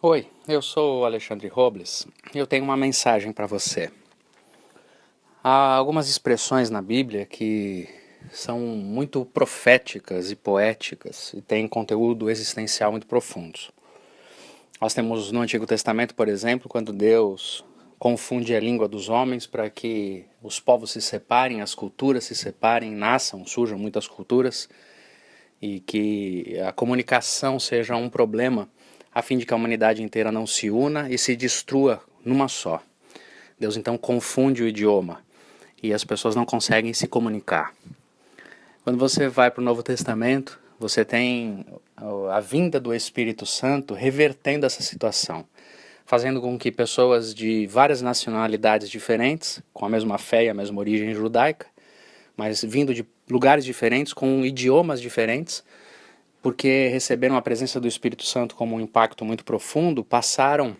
Oi, eu sou o Alexandre Robles e eu tenho uma mensagem para você. Há algumas expressões na Bíblia que são muito proféticas e poéticas e têm conteúdo existencial muito profundo. Nós temos no Antigo Testamento, por exemplo, quando Deus confunde a língua dos homens para que os povos se separem, as culturas se separem, nasçam, surjam muitas culturas e que a comunicação seja um problema a fim de que a humanidade inteira não se una e se destrua numa só. Deus então confunde o idioma e as pessoas não conseguem se comunicar. Quando você vai para o Novo Testamento, você tem a vinda do Espírito Santo revertendo essa situação, fazendo com que pessoas de várias nacionalidades diferentes, com a mesma fé e a mesma origem judaica, mas vindo de lugares diferentes, com idiomas diferentes, porque receberam a presença do Espírito Santo como um impacto muito profundo, passaram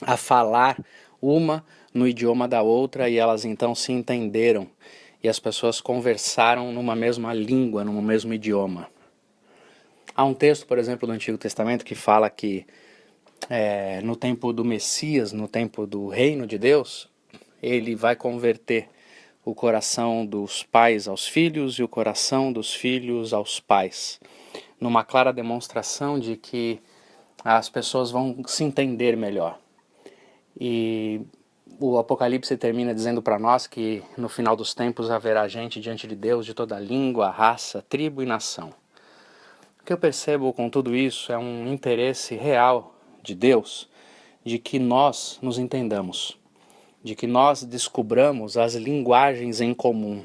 a falar uma no idioma da outra e elas então se entenderam e as pessoas conversaram numa mesma língua, num mesmo idioma. Há um texto, por exemplo, do Antigo Testamento que fala que no tempo do Messias, no tempo do reino de Deus, ele vai converter o coração dos pais aos filhos e o coração dos filhos aos pais, numa clara demonstração de que as pessoas vão se entender melhor. E o Apocalipse termina dizendo para nós que no final dos tempos haverá gente diante de Deus de toda língua, raça, tribo e nação. O que eu percebo com tudo isso é um interesse real de Deus de que nós nos entendamos, de que nós descubramos as linguagens em comum,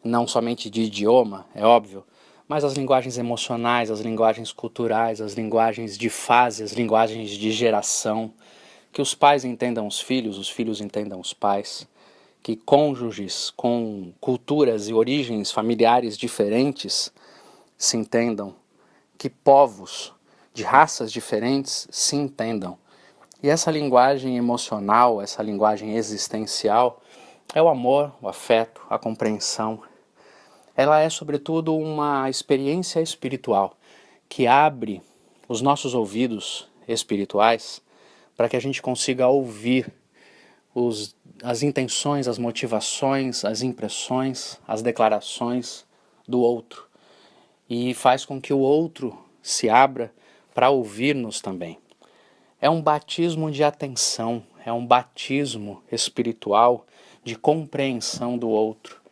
não somente de idioma, é óbvio, mas as linguagens emocionais, as linguagens culturais, as linguagens de fase, as linguagens de geração, que os pais entendam os filhos entendam os pais, que cônjuges com culturas e origens familiares diferentes se entendam, que povos de raças diferentes se entendam. E essa linguagem emocional, essa linguagem existencial, é o amor, o afeto, a compreensão. Ela é, sobretudo, uma experiência espiritual que abre os nossos ouvidos espirituais para que a gente consiga ouvir as intenções, as motivações, as impressões, as declarações do outro. E faz com que o outro se abra para ouvir-nos também. É um batismo de atenção, é um batismo espiritual de compreensão do outro.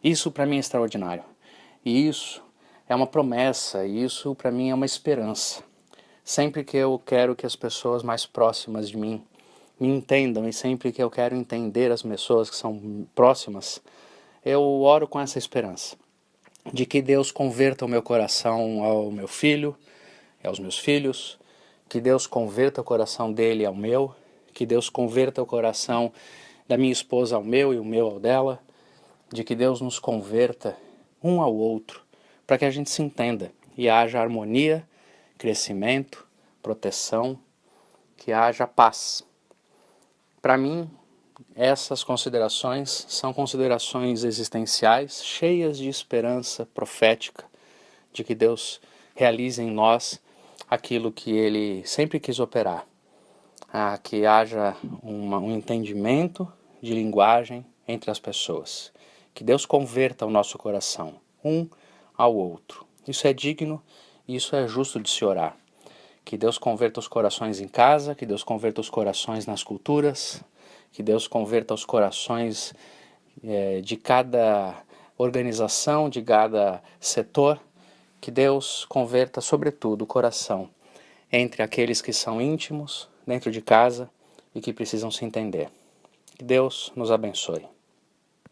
Isso para mim é extraordinário. E isso é uma promessa, e isso para mim é uma esperança. Sempre que eu quero que as pessoas mais próximas de mim me entendam e sempre que eu quero entender as pessoas que são próximas, eu oro com essa esperança de que Deus converta o meu coração ao meu filho, aos meus filhos, que Deus converta o coração dele ao meu, que Deus converta o coração da minha esposa ao meu e o meu ao dela, de que Deus nos converta um ao outro, para que a gente se entenda e haja harmonia, crescimento, proteção, que haja paz. Para mim, essas considerações são considerações existenciais, cheias de esperança profética, de que Deus realize em nós aquilo que Ele sempre quis operar, que haja um entendimento de linguagem entre as pessoas. Que Deus converta o nosso coração, um ao outro. Isso é digno e isso é justo de se orar. Que Deus converta os corações em casa, que Deus converta os corações nas culturas, que Deus converta os corações de cada organização, de cada setor, que Deus converta sobretudo o coração entre aqueles que são íntimos, dentro de casa e que precisam se entender. Que Deus nos abençoe.